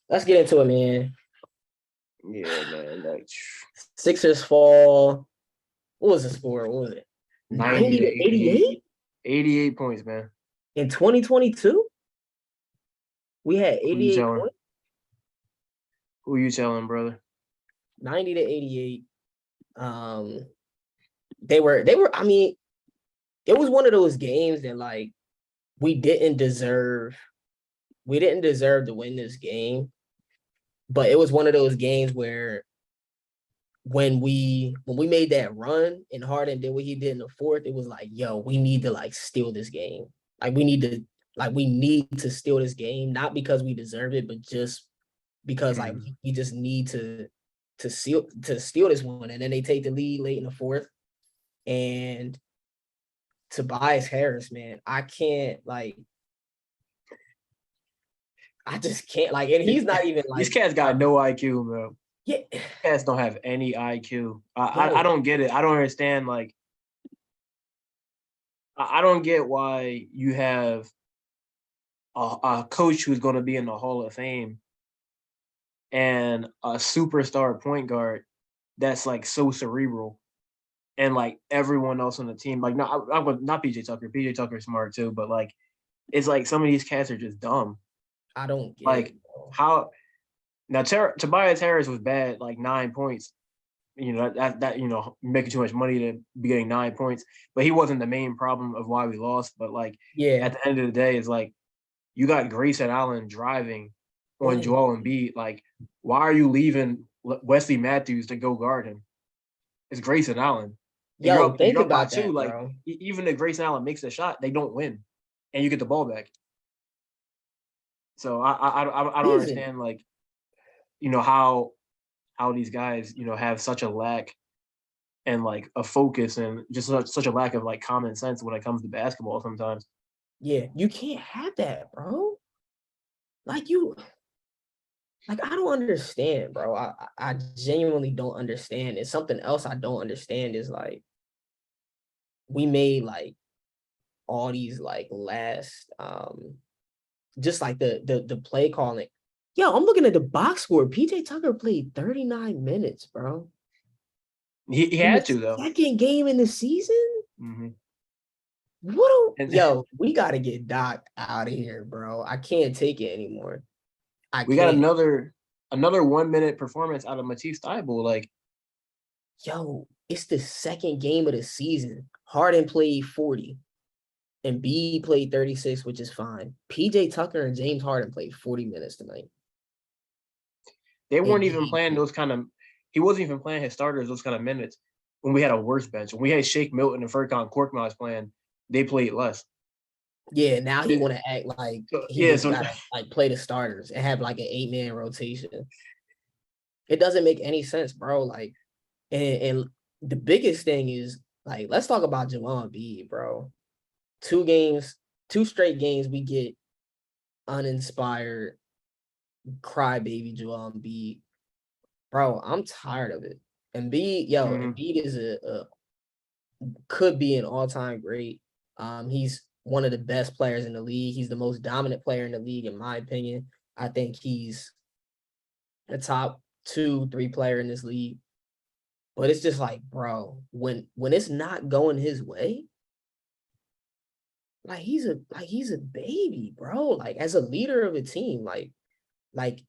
let's get into it, man. Yeah, man. Like Sixers fall. What was the score? What was it? 90 90 to to 88. 88 88 points, man. in 2022. We had Who you 88 telling? points. Who you telling, brother? 90 to 88. They were. I mean, it was one of those games that like we didn't deserve. We didn't deserve to win this game, but it was one of those games where when we made that run and Harden did what he did in the fourth, it was like, yo, we need to like steal this game. We need to steal this game, not because we deserve it, but just because like Mm. we just need to steal this one. And then they take the lead late in the fourth. And Tobias Harris, man, I just can't like, and he's not even These like, cats got no IQ, bro. yeah, Cats don't have any IQ. I yo, don't get it. I don't understand. Like, I don't get why you have a coach who's going to be in the Hall of Fame and a superstar point guard that's like so cerebral, and like everyone else on the team, like not PJ Tucker. PJ Tucker's smart too, but like it's like some of these cats are just dumb. I don't get it, Like bro. how now Tobias Harris was bad, like 9 points. That making too much money to be getting 9 points, but he wasn't the main problem of why we lost. But like Yeah. at the end of the day, it's like you got Grayson Allen driving on What? Joel Embiid. Like, why are you leaving Wesley Matthews to go guard him? It's Grayson Allen, and Yo, think you're up by about two. that, Like bro. even if Grayson Allen makes a shot, they don't win, and you get the ball back. So I don't Season. understand like how these guys have such a lack and like a focus and just such a lack of like common sense when it comes to basketball sometimes. Yeah, you can't have that, bro. Like you, like I don't understand, bro. I genuinely don't understand. And something else I don't understand is like we made like all these like last just like the play calling. Yo, I'm looking at the box score. PJ Tucker played 39 minutes, bro. He In the had to though. second game in the season? Mm-hmm. And Yo, we gotta get Doc out of here, bro. I can't take it anymore. I we got can't. another 1 minute performance out of Matisse Thybulle. Like Yo, it's the second game of the season. Harden played 40 and B played 36, which is fine. PJ Tucker and James Harden played 40 minutes tonight. they And weren't even game playing those kind of. He wasn't even playing his starters those kind of minutes when we had a worse bench. When we had Shake Milton and Furkan Korkmaz playing, they played less. yeah, now he Yeah, want to act like so he yeah, just so gotta like play the starters and have like an 8-man rotation. It doesn't make any sense, bro. Like, and the biggest thing is like, let's talk about Jamal Embiid, bro. 2 games, 2 straight games, we get uninspired crybaby Joel Embiid. Bro, I'm tired of it. mm-hmm. Embiid is a could be an all-time great. He's one of the best players in the league. He's the most dominant player in the league, in my opinion. I think he's a top 2, 3 player in this league. But it's just like, bro, when it's not going his way, like he's a baby, bro. Like as a leader of a team, like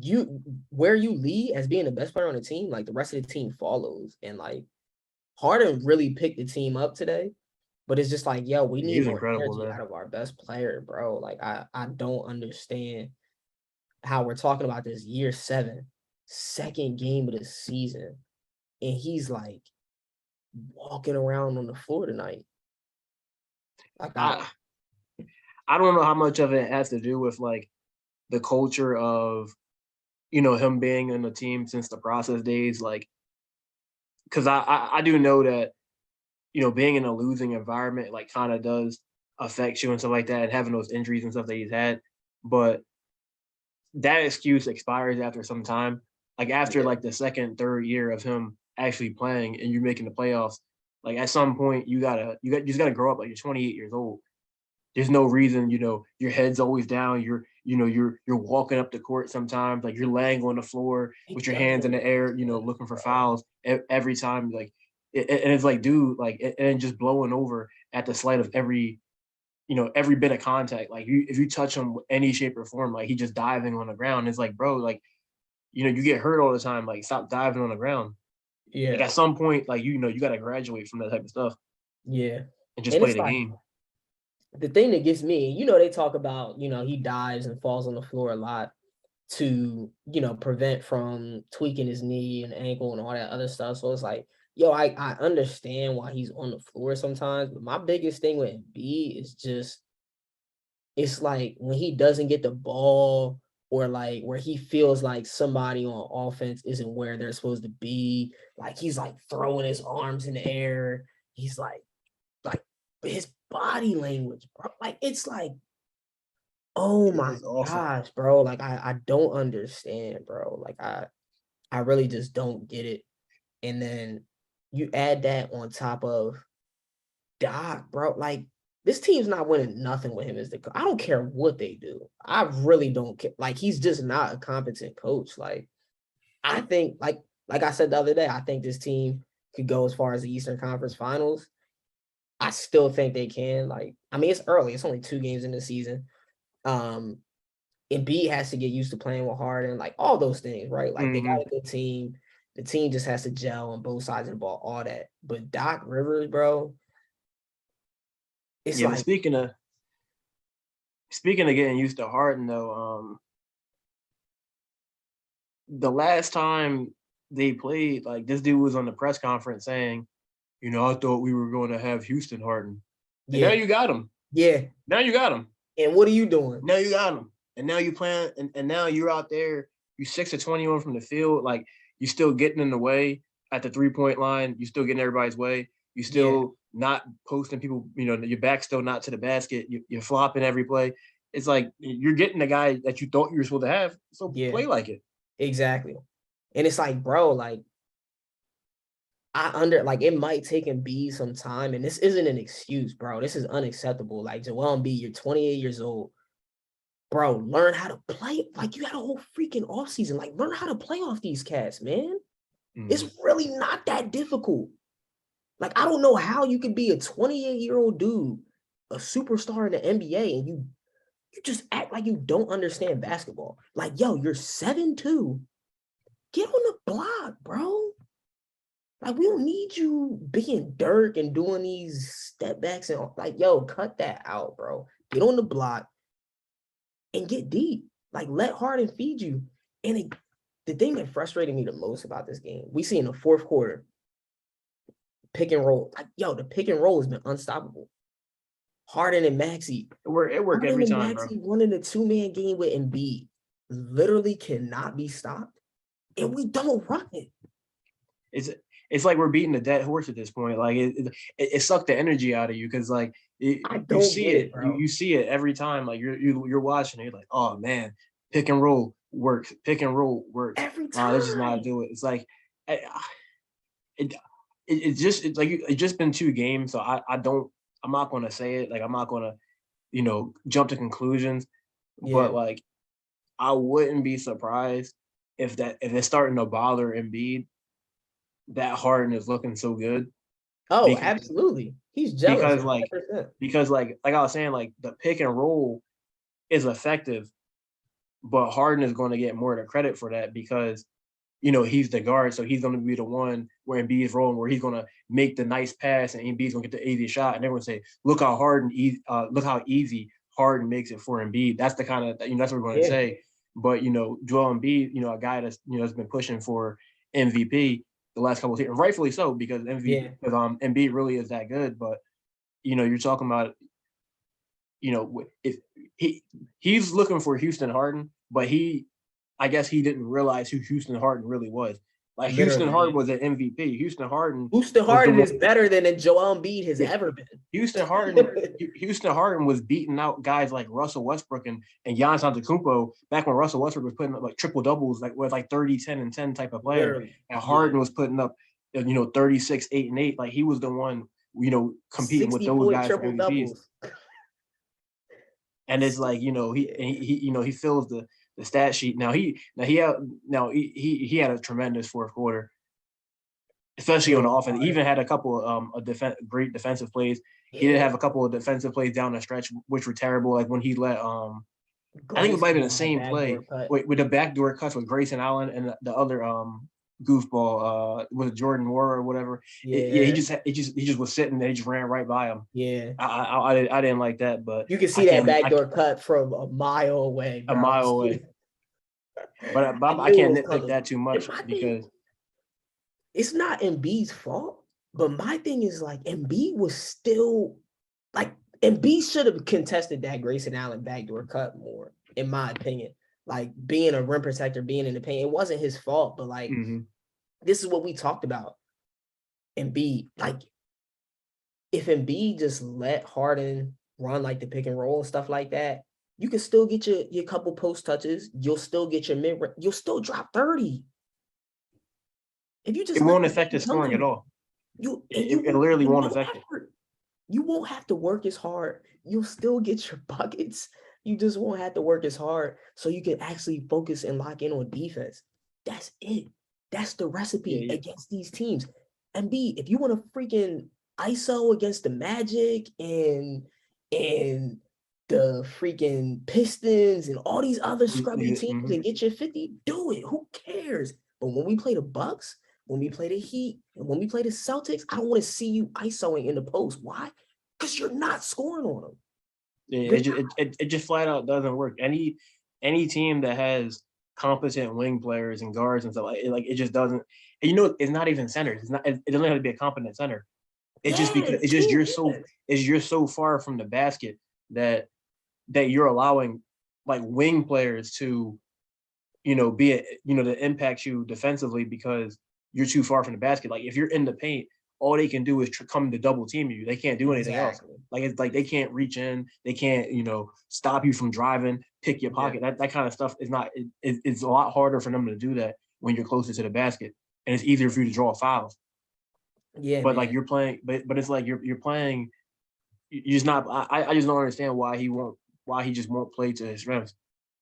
you where you lead as being the best player on the team, like the rest of the team follows. And like Harden really picked the team up today, but it's just like, yo, we Yeah, need he's more incredible, energy man. out of our best player, bro. Like I don't understand how we're talking about this year 7, second game of the season, and he's like walking around on the floor tonight. Like I I don't know how much of it has to do with like the culture of him being in the team since the process days, like because I do know that being in a losing environment like kind of does affect you and stuff like that, and having those injuries and stuff that he's had, but that excuse expires after some time. Like after yeah, like the second, third year of him actually playing and you making the playoffs, like at some point you just gotta grow up. Like you're 28 years old. There's no reason, your head's always down. you're walking up the court sometimes, like you're laying on the floor He with your doesn't hands in the air, understand, looking for bro. fouls every time. Like, and it's like, dude, like, and just blowing over at the slight of every bit of contact. Like, if you touch him any shape or form, like he just diving on the ground. It's like, bro, like, you get hurt all the time. Like, stop diving on the ground. Like, Yeah, at some point, like, you got to graduate from that type of stuff yeah. and just And play it's the like game. the thing that gets me, they talk about, he dives and falls on the floor a lot to, prevent from tweaking his knee and ankle and all that other stuff. So it's like, yo, I understand why he's on the floor sometimes, but my biggest thing with B is just it's like when he doesn't get the ball or like where he feels like somebody on offense isn't where they're supposed to be, like he's like throwing his arms in the air. He's like his body language, bro. Like it's like, oh my It's awful. gosh, bro. Like I don't understand, bro. Like I really just don't get it. And then you add that on top of Doc, bro. Like this team's not winning nothing with him as the coach. I don't care what they do. I really don't care. Like he's just not a competent coach. Like I think, like I said the other day, I think this team could go as far as the Eastern Conference Finals. I still think they can. Like, I mean, it's early. It's only 2 games in the season. Um, Embiid has to get used to playing with Harden, like all those things, right? Like they got Hmm. a good team. The team just has to gel on both sides of the ball, all that. But Doc Rivers, bro, it's Yeah, but like, speaking of getting used to Harden though, the last time they played, like this dude was on the press conference saying, I thought we were going to have Houston Harden, and now yeah, you got him. yeah. Now you got him. And what are you doing? Now you got him. And now you plan, and now you're out there. You 6 of 21 from the field. Like, you still getting in the way at the 3-point line. You still getting everybody's way. You Yeah, still not posting people. Your back's still not to the basket. You're flopping every play. It's like you're getting the guy that you thought you were supposed to have. So yeah, play like it. exactly. And it's like, bro, like like it might take Embiid some time, and this isn't an excuse, bro. This is unacceptable. Like Joel Embiid, you're 28 years old, bro. Learn how to play. Like you had a whole freaking offseason. Like learn how to play off these cats, man. It's Mm. really not that difficult. Like I don't know how you could be a 28-year-old dude, a superstar in the NBA, and you just act like you don't understand basketball. Like, yo, you're 7'2". Get on the block, bro. Like, we don't need you being Dirk and doing these step backs and like, yo, cut that out, bro. Get on the block and get deep. Like, let Harden feed you. And the thing that frustrated me the most about this game, we see in the fourth quarter, pick and roll. Like, yo, the pick and roll has been unstoppable. Harden and Maxey. It work Harden every and time, bro. Maxey running a 2-man game with Embiid literally cannot be stopped. And we don't run it. It's like we're beating the dead horse at this point. Like it sucked the energy out of you because like I you don't see get it, it, you bro. you see it every time. Like you're watching it, you're like, oh man, pick and roll works. Pick and roll works. Every Let's just not time. do it. It's like it it it's like it's just been 2 games, so I'm not gonna say it. Like I'm not gonna jump to conclusions, Yeah. but like I wouldn't be surprised if it's starting to bother Embiid that Harden is looking so good Oh, because absolutely. He's jealous, because like 100%. because like I was saying, like the pick and roll is effective, but Harden is going to get more of the credit for that because he's the guard, so he's going to be the one where Embiid is rolling, where he's going to make the nice pass, and Embiid's going to get the easy shot, and everyone say, look how easy Harden makes it for Embiid. That's the kind of that's what we're going to Yeah. say. But Joel Embiid, a guy that's has been pushing for MVP the last couple of years, and rightfully so because MVP Yeah. because Embiid really is that good. But you're talking about if he's looking for Houston Harden, but I guess he didn't realize who Houston Harden really was. Like Houston Literally, Harden yeah. was an MVP. Houston Harden Houston was the Harden one. is better than Joel Embiid has Yeah, ever been. Houston Harden was beating out guys like Russell Westbrook and Giannis Antetokounmpo back when Russell Westbrook was putting up like triple doubles, like with like 30, 10, and 10 type of player, Literally. and Yeah. Harden was putting up 36, 8, and 8. Like he was the one competing with those 60-point guys for triple MVPs. doubles. and it's like he fills the stat sheet. Now he had a tremendous fourth quarter, especially It on was offense. He hard. even had a couple of great defensive plays. He did Yeah, have a couple of defensive plays down the stretch, which were terrible. Like when he let I think it might have Grayson been the on that same backdoor play cut. with the backdoor cuts with Grayson Allen and the other goofball was Jordan Moore or whatever. Yeah, Yeah, he just was sitting there. He just ran right by him. yeah. I didn't like that, but You can I see that can't backdoor cut from a mile away, a bro. mile away. But I I knew it can't was nitpick coming. that too And much my thing, because it's not Embiid's fault, but my thing is like Embiid was still like Embiid should have contested that Grayson Allen backdoor cut more, in my opinion. Like being a rim protector, being in the paint, it wasn't his fault, but like this is what we talked about. Embiid, like if Embiid just let Harden run like the pick and roll and stuff like that, you can still get your couple post touches. You'll still get your mid. You'll still drop 30 if you just it let won't the affect game his come to scoring at you. all. It You won't literally do won't no affect it. effort. You won't have to work as hard. You'll still get your buckets. You just won't have to work as hard so you can actually focus and lock in on defense. That's it. That's the recipe Yeah, against these teams. And B, if you want to freaking ISO against the Magic and the freaking Pistons and all these other scrubby teams and get your 50, do it. Who cares? But when we play the Bucks, when we play the Heat, and when we play the Celtics, I don't want to see you ISOing in the post. Why? Because you're not scoring on them. yeah, it just flat out doesn't work. Any team that has competent wing players and guards and stuff like it just doesn't. And it's not even centers. It's not. It doesn't have to be a competent center. It's just Yeah, because it's team defense. you're so far from the basket that you're allowing like wing players to to impact you defensively because you're too far from the basket. Like if you're in the paint, all they can do is come to double team you. They can't do anything else. Exactly. Like it's like they can't reach in. They can't stop you from driving, pick your pocket. That kind of stuff is not. It's a lot harder for them to do that when you're closer to the basket, and it's easier for you to draw fouls. Yeah, But like man. you're playing, but it's like you're playing. You just not. I just don't understand why he just won't play to his strengths.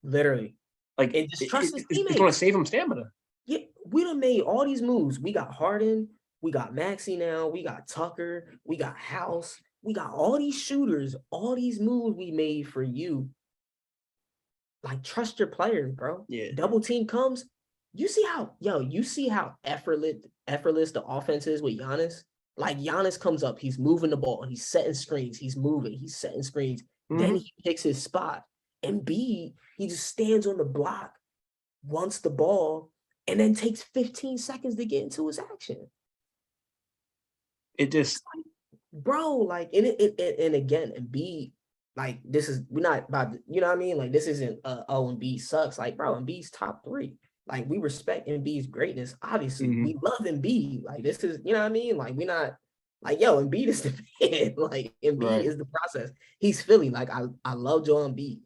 Literally. Like And just trust his it's going to teammates. save him stamina. Yeah, we done made all these moves. We got Harden, we got Maxey now, we got Tucker, we got House, we got all these shooters, all these moves we made for you. Like, trust your players, bro. Yeah. Double team comes. You see how effortless the offense is with Giannis? Like Giannis comes up, he's moving the ball, he's setting screens, he's moving, he's setting screens. Then he picks his spot. And B, he just stands on the block, wants the ball, and then takes 15 seconds to get into his action. It just, bro, like, and again, and B, like, this is, we're not about, you know what I mean? Like, this isn't, oh, and B sucks. Like, bro, and B's top 3. Like, we respect Embiid's greatness. Obviously, we love Embiid. Like, this is, you know what I mean? Like, we're not, like, yo, Embiid is the man. Like, Embiid is the process. He's Philly. Like, I love Joel Embiid.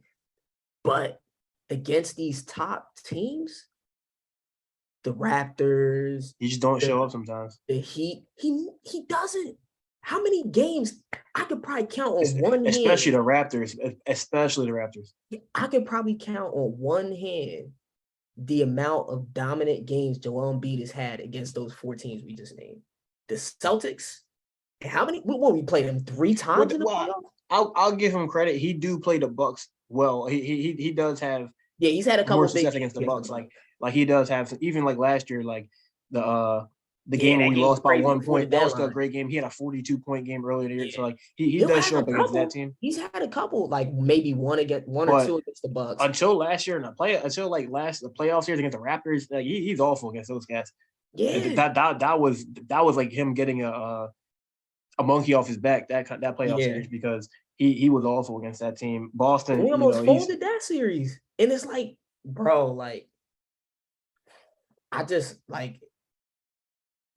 But against these top teams, the Raptors, you just don't show up sometimes. the Heat, he doesn't. How many games? I could probably count on one hand. Especially the Raptors. I could probably count on one hand the amount of dominant games Joel Embiid has had against those 4 teams we just named. The Celtics. How many? What we played them 3 times in the playoffs? I'll give him credit. He do play the Bucks well. He does have. Yeah, he's had a couple more of big success against the Bucks. Like he does have even like last year, like the game where we lost by 1 point. That was still a great game. He had a 42-point game earlier in the year. So like he does show up against that team. He's had a couple, like maybe one or 2 against the Bucks. Until last year in the playoffs years against the Raptors, like he's awful against those guys. Yeah, that was like him getting a monkey off his back that playoff series because he was awful against that team. Boston, we almost folded that series, and it's like, bro, like I just like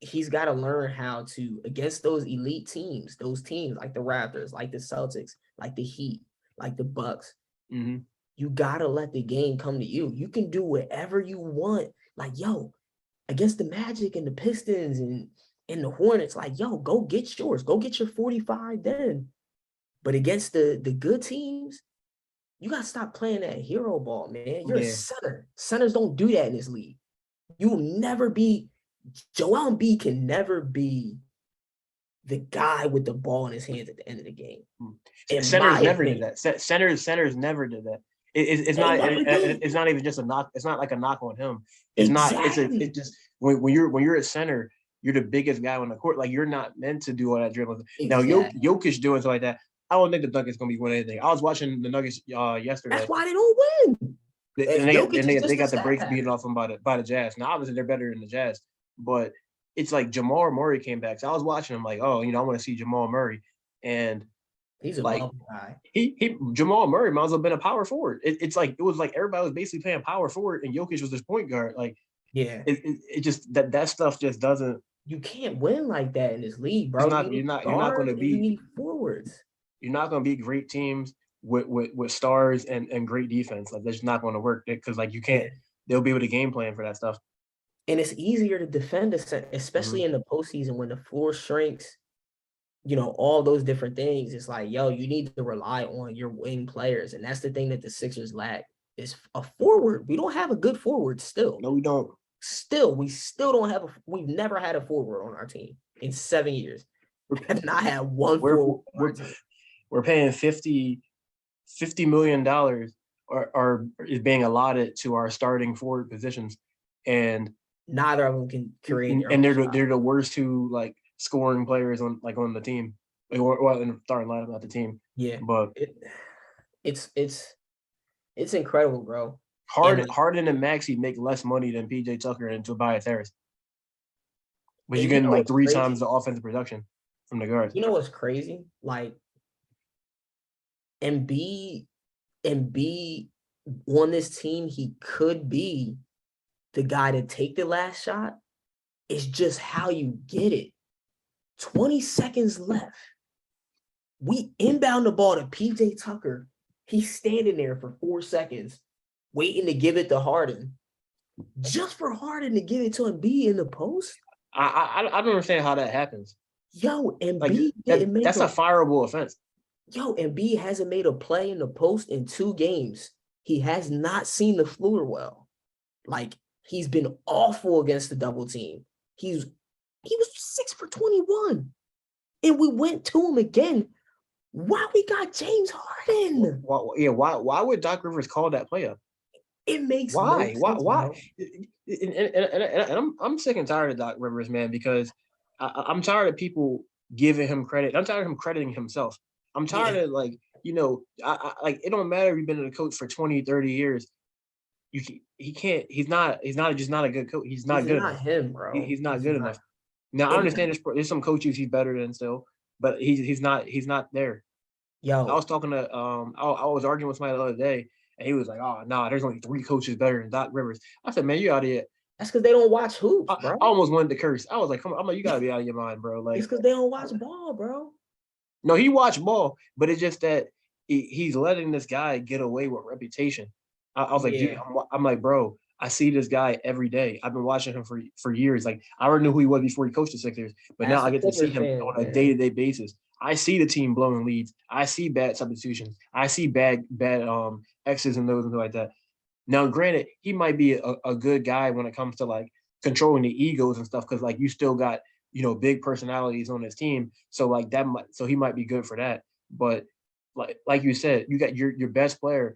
he's got to learn how to against those elite teams, those teams like the Raptors, like the Celtics, like the Heat, like the Bucks. You gotta let the game come to you. You can do whatever you want. Like, yo, against the Magic and the Pistons and the Hornets, like, yo, go get yours. Go get your 45 then. But against the good teams, You gotta stop playing that hero ball, man. You're a Yeah. center. Centers don't do that in this league. You'll never be. Joel Embiid can never be the guy with the ball in his hands at the end of the game. In Centers my never did opinion, that. Centers never did that. It's they not. never did. It's not even just a knock. It's not like a knock on him. It's not. Exactly. It's just when you're a center, you're the biggest guy on the court. Like you're not meant to do all that dribbling. Now Exactly. Jokic doing something like that. I don't think the Nuggets gonna be winning anything. I was watching the Nuggets yesterday. That's why they don't win. And Jokic is they just a got the stat brakes pattern. beaten off them by the Jazz. Now obviously they're better than the Jazz, but it's like Jamal Murray came back. So I was watching him like, oh, I want to see Jamal Murray, and He's a like bubble guy. he Jamal Murray might as well have been a power forward. It's like it was like everybody was basically playing power forward, and Jokic was this point guard. Like Yeah. it just that stuff just doesn't. You can't win like that in this league, It's bro. not You need you're not going guards to and you beat need forwards. you're not going to beat great teams with stars and great defense. Like that's just not going to work because like you can't. Yeah. They'll be able to game plan for that stuff. And it's easier to defend, especially in the postseason when the floor shrinks. All those different things. It's like, yo, you need to rely on your wing players. And that's the thing that the Sixers lack is a forward. We don't have a good forward still. No, we don't. We still don't have we've never had a forward on our team in 7 years. We have not had one forward. We're paying $50 million or is being allotted to our starting forward positions. And neither of them can create and they're the worst two like scoring players on the team. Well, in the starting lineup, not the team. Yeah, but it's incredible, bro. Harden and Maxey make less money than PJ Tucker and Tobias Harris, but you're getting like 3 times the offensive production from the guards. You know what's crazy? Like Embiid on this team, he could be the guy to take the last shot. It's just how you get it. 20 seconds left. We inbound the ball to PJ Tucker. He's standing there for 4 seconds, waiting to give it to Harden. Just for Harden to give it to Embiid in the post? I don't understand how that happens. Yo, Embiid didn't make that's a fireable offense. Yo, Embiid hasn't made a play in the post in 2 games. He has not seen the floor well. Like, he's been awful against the double team. He was 6 for 21. And we went to him again. Why we got James Harden? Why would Doc Rivers call that play up? It makes why? No sense, why? And I'm sick and tired of Doc Rivers, man, because I'm tired of people giving him credit. I'm tired of him crediting himself. I'm tired of it don't matter if you've been a coach for 20, 30 years. He's not a good coach. He's not good enough. Him, bro. He's not good enough. Now I understand there's some coaches he's better than still, but he's not there. Yo, I was talking to I was arguing with somebody the other day, and he was like, "Oh no, there's only 3 coaches better than Doc Rivers." I said, "Man, you out of here." That's because they don't watch hoops, bro. I almost wanted to curse. I was like, "Come on, I'm like, you gotta be out of your mind, bro." Like, it's because they don't watch ball, bro. No, he watched ball, but it's just that he's letting this guy get away with reputation. I was like, dude, I'm like, bro, I see this guy every day. I've been watching him for years. Like, I already knew who he was before he coached the Sixers, but now I get to see him on a day-to-day basis. I see the team blowing leads. I see bad substitutions. I see bad X's and those and like that. Now, granted, he might be a good guy when it comes to like controlling the egos and stuff, because like you still got big personalities on his team. So like so he might be good for that. But like you said, you got your best player.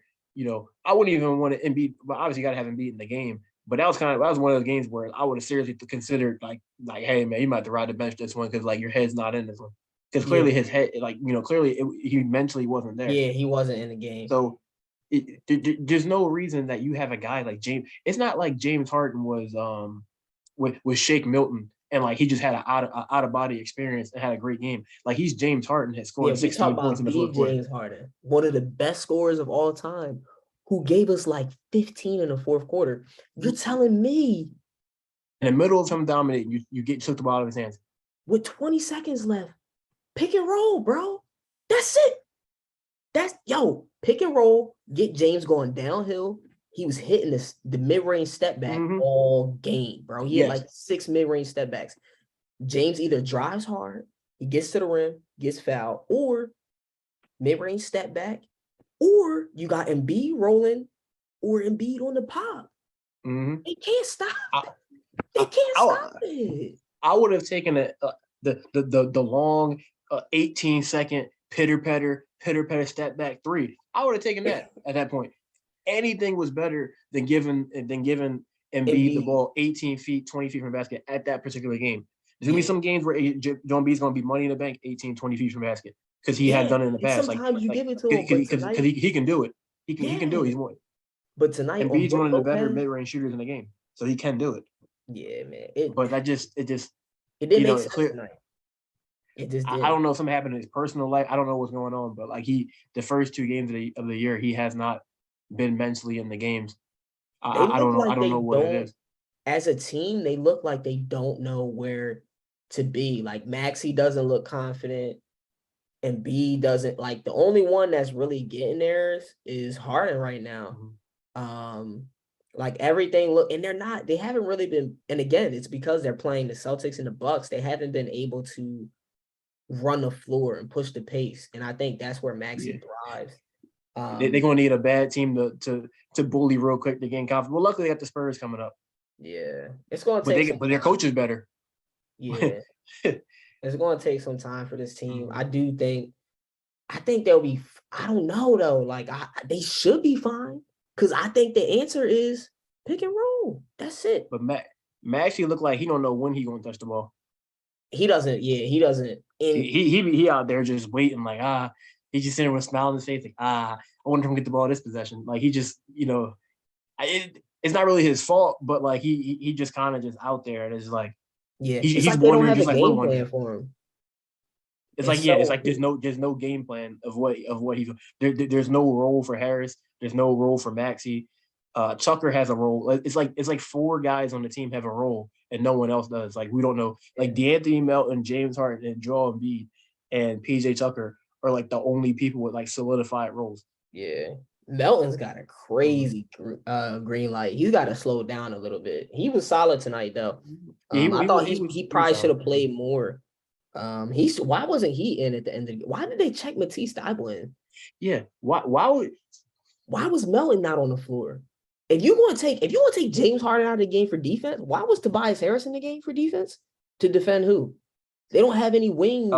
I wouldn't even want to Embiid, but obviously you got to have Embiid in the game. But that was one of those games where I would have seriously considered like, hey man, you might have to ride the bench this one because like your head's not in this one. Because clearly his head, he mentally wasn't there. Yeah, he wasn't in the game. So there's no reason that you have a guy like James. It's not like James Harden was with Shake Milton and like he just had an out of body experience and had a great game. Like he's James Harden, has scored 16 points in the fourth quarter. James Harden, one of the best scorers of all time, who gave us like 15 in the fourth quarter. You're telling me in the middle of him dominating, you took the ball out of his hands with 20 seconds left. Pick and roll, bro. That's it. Pick and roll. Get James going downhill. He was hitting the mid-range step back all game, bro. He had like 6 mid-range step backs. James either drives hard, he gets to the rim, gets fouled, or mid-range step back, or you got Embiid rolling, or Embiid on the pop. They can't stop. They can't stop it. I would have taken the long 18-second pitter patter step back three. I would have taken that at that point. Anything was better than giving Embiid the ball 18 feet, 20 feet from the basket at that particular game. There's gonna be some games where Joe Embiid's gonna be money in the bank 18, 20 feet from the basket because he has done it in the past. Sometimes you give it to him because he can do it. He can do it. He's more. But tonight, Embiid's one of the better mid-range shooters in the game, so he can do it. Yeah, man. But it didn't make sense tonight. It just did. I don't know if something happened in his personal life. I don't know what's going on, but like the first 2 games of the year, he has not been mentally in the games. I don't know. I don't know what it is. As a team, they look like they don't know where to be. Like Maxey doesn't look confident, and B doesn't. Like the only one that's really getting theirs is Harden right now. Like everything and they haven't really been, and again, it's because they're playing the Celtics and the Bucks. They haven't been able to run the floor and push the pace. And I think that's where Maxey thrives. They're gonna need a bad team to bully real quick to gain confidence. Well, luckily they got the Spurs coming up. Yeah. It's gonna take but their coach is better. Yeah. It's gonna take some time for this team. I think they'll be, I don't know though. Like they should be fine. Because I think the answer is pick and roll. That's it. But Maxey look like he don't know when he gonna touch the ball. He doesn't. Yeah, he doesn't. He out there just waiting like he's just sitting there with a smile on his face like I wonder if I'm gonna get the ball this possession. Like he just it's not really his fault, but like he just kind of just out there and it's like he's like wondering just like we're wondering for him. It's like there's no game plan of what he's there's no role for Harris. There's no role for Maxey. Tucker has a role. It's like 4 guys on the team have a role and no one else does. Like we don't know. Like DeAnthony Melton, James Harden, and Joel Embiid and PJ Tucker are like the only people with like solidified roles. Yeah. Melton's got a crazy green light. He's got to slow down a little bit. He was solid tonight though. I thought he probably should have played more. Why wasn't he in at the end of the game? Why did they check Matisse Thybulle in? Yeah. Why was Melton not on the floor? If you want to take James Harden out of the game for defense, why was Tobias Harris in the game for defense? To defend who? They don't have any wing.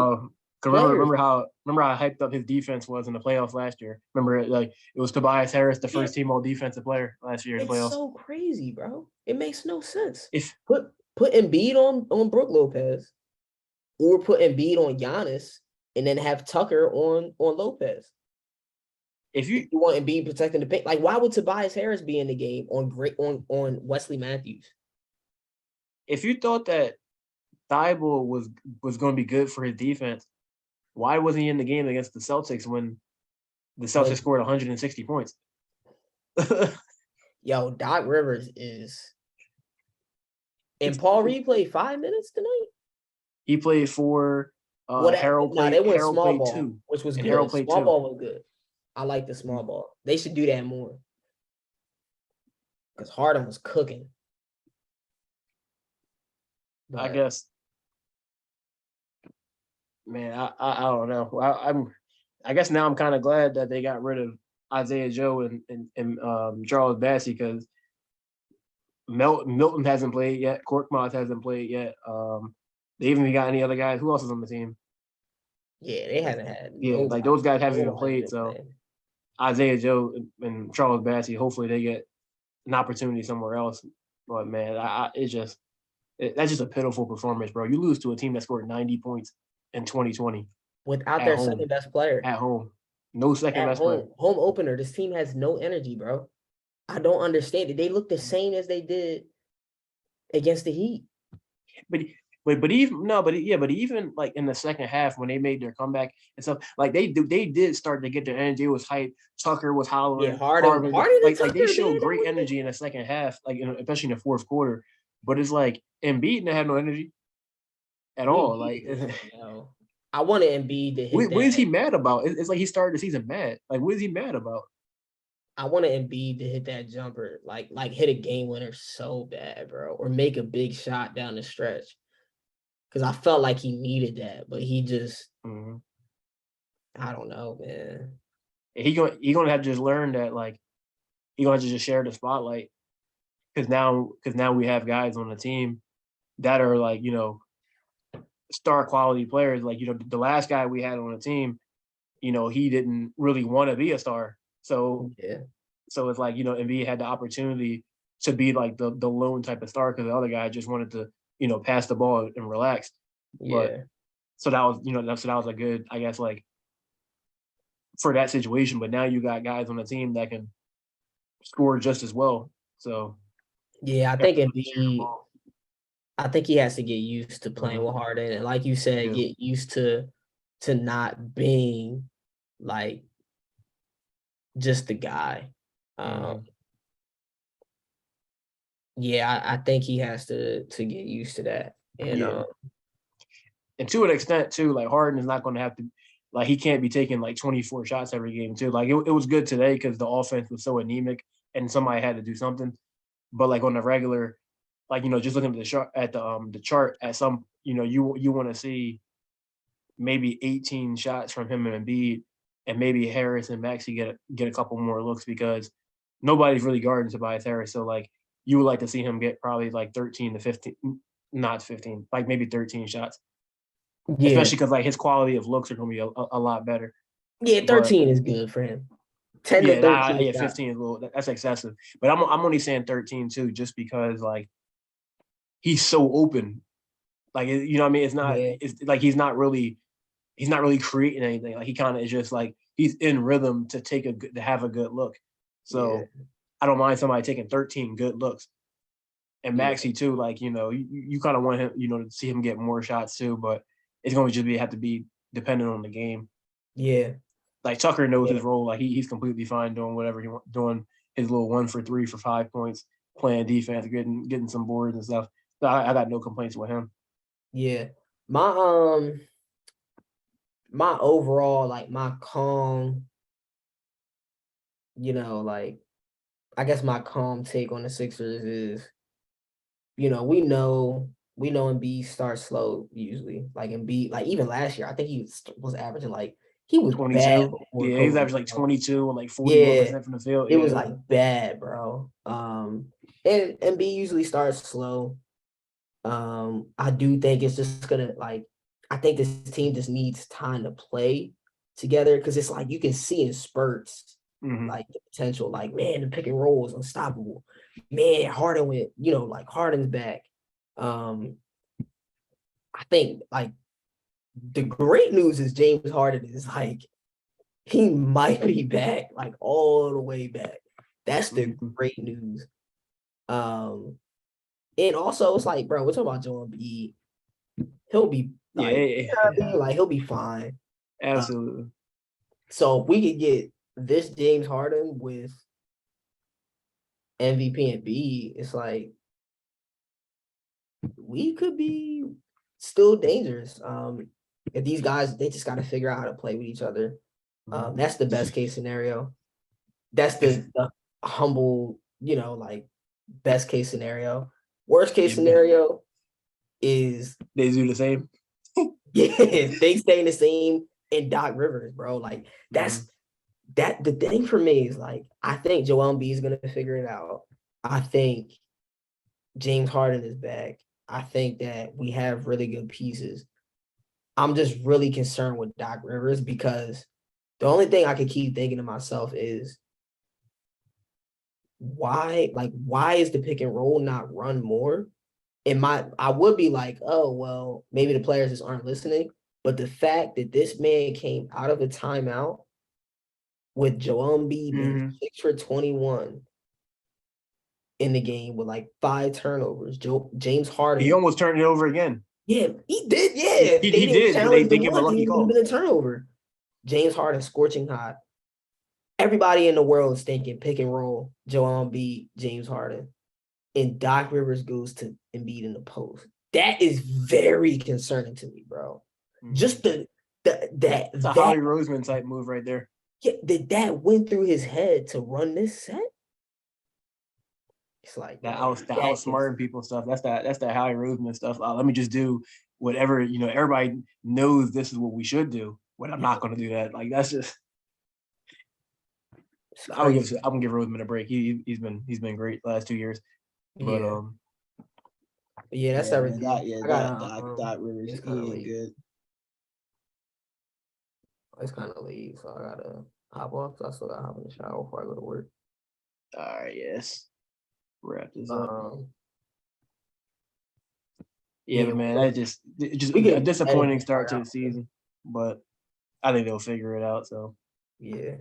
Remember how hyped up his defense was in the playoffs last year. Remember it was Tobias Harris, the first team all defensive player last year in the playoffs. It's so crazy, bro. It makes no sense. Put Embiid on Brook Lopez, or put Embiid on Giannis, and then have Tucker on Lopez. If you want Embiid protecting the paint, like why would Tobias Harris be in the game on Wesley Matthews? If you thought that Thybulle was going to be good for his defense, why wasn't he in the game against the Celtics when the Celtics scored 160 points? Yo, Doc Rivers is. And Paul Reed played 5 minutes tonight. He played 4. Harold played 2, which was good. Harold played small 2. Ball was good. I like the small ball. They should do that more. Because Harden was cooking. But I guess, man, I don't know. I guess now I'm kind of glad that they got rid of Isaiah Joe and Charles Bassey because Milton hasn't played yet. Korkmaz hasn't played yet. They even got any other guys. Who else is on the team? Yeah, they haven't had. Like those guys haven't even played. So Isaiah Joe and Charles Bassey, hopefully they get an opportunity somewhere else. But man, that's just a pitiful performance, bro. You lose to a team that scored 90 points in 2020 without their second best player at home. No second best player. Home opener. This team has no energy, bro. I don't understand it. They look the same as they did against the Heat. But even like in the second half when they made their comeback and stuff, like they did start to get their energy. It was hype. Tucker was hollering. Yeah, Harden like they showed great energy in the second half, like especially in the fourth quarter. But it's like Embiid didn't have no energy at all. Like I wanted Embiid to hit. What is he mad about? It's like he started the season mad. Like what is he mad about? I wanted Embiid to hit that jumper, like hit a game winner so bad, bro, or make a big shot down the stretch. Because I felt like he needed that, but he just, I don't know, man. He gonna have to just learn that like he gonna have to just share the spotlight because now we have guys on the team that are like star quality players. Like the last guy we had on the team, he didn't really want to be a star. So Yeah. so it's like Embiid had the opportunity to be like the lone type of star because the other guy just wanted to pass the ball and relax. But Yeah. so that was that was a good, I guess, like for that situation. But now you got guys on the team that can score just as well. So Yeah, I think Embiid, I think he has to get used to playing Mhm. with Harden, and like you said, Yeah. get used to not being like just the guy. Um, Mhm. yeah, I think he has to get used to that. And Yeah. And to an extent too, like Harden is not going to have to, like he can't be taking like 24 shots every game too. Like it was good today because the offense was so anemic and somebody had to do something. But like on the regular, like just looking at the chart at some, you want to see maybe 18 shots from him and Embiid, and maybe Harris and Maxey get a couple more looks because nobody's really guarding Tobias Harris. So like you would like to see him get probably like 13 to 15, not 15, like maybe 13 shots, yeah, especially because like his quality of looks are going to be a lot better. yeah, But 13 is good for him. 10 to yeah, 13 yeah, shots. 15 is a little that's excessive. But I'm only saying 13 too, just because like he's so open. Like what I mean? Yeah, It's like he's not really creating anything. Like he kind of is just like he's in rhythm to have a good look. yeah, So I don't mind somebody taking 13 good looks. And yeah, Maxi too, like you kind of want him, to see him get more shots too, but it's going to just have to be dependent on the game. yeah, Like Tucker knows yeah, his role. Like he's completely fine doing whatever he wants, doing his little 1 for 3 for 5 points, playing defense, getting some boards and stuff. So I got no complaints with him. yeah. My my overall, like my calm, like I guess my calm take on the Sixers is, we know Embiid starts slow usually. Like Embiid, like even last year, I think was averaging like he was bad 22. before Yeah, he's COVID, averaging like bro. 22 and like Yeah, 41% from the field. it was Yeah. like bad, bro. And Embiid usually starts slow. I do think it's just gonna like I think this team just needs time to play together because it's like you can see in spurts Mm-hmm. like the potential, like man, the pick and roll is unstoppable. Man, Harden went, like Harden's back. Um, I think like the great news is James Harden is like he might be back, like all the way back. That's the Mm-hmm. great news. Um, and also it's like, bro, we're talking about Joel Embiid. He'll be Yeah, like, yeah, yeah, like he'll be fine. Uh, absolutely. so if we could get this James Harden with MVP and B, it's like we could be still dangerous. If these guys, they just got to figure out how to play with each other. That's the best case scenario. That's If the humble, like best case scenario. Worst case yeah, scenario is they do the same. yeah, they stay the same in Doc Rivers, bro. Like Mm-hmm. that. The thing for me is like I think Joel Embiid is gonna figure it out. I think James Harden is back. I think that we have really good pieces. I'm just really concerned with Doc Rivers because the only thing I could keep thinking to myself is why is the pick and roll not run more? I would be like, oh well, maybe the players just aren't listening. But the fact that this man came out of a timeout with Joel Embiid being Mm-hmm. 6 for 21 in the game with like 5 turnovers, James He Harden, almost turned it over again. yeah, he did. He, Yeah, if he, they he didn't did, but they, challenge the they gave him a ones, lucky it would have call. been a turnover. James Harden scorching hot. Everybody in the world is thinking pick and roll, Joel Embiid, James Harden, and Doc Rivers goes to Embiid in the post. That is very concerning to me, bro. Mm-hmm. Just that It's a that Holly Roseman type move right there. yeah, that went through his head to run this set. It's like, man, The that can outsmarting people stuff. That's that Holly Roseman stuff. Let me just do whatever. Everybody knows this is what we should do, but I'm not going to do that. Like that's just It's I'm crazy. gonna give Roseman a break. He's been great the last 2 years. But Yeah. Yeah, that's Yeah, man. everything. I gotta Doc Rivers, it's kind of he ain't late. good. It's kind of late, so I gotta hop off. So I still gotta hop in the shower before I go to work. All right, yes. Wrap this up. Yeah, but man, just a disappointing start to the season. But I think they'll figure it out. So yeah.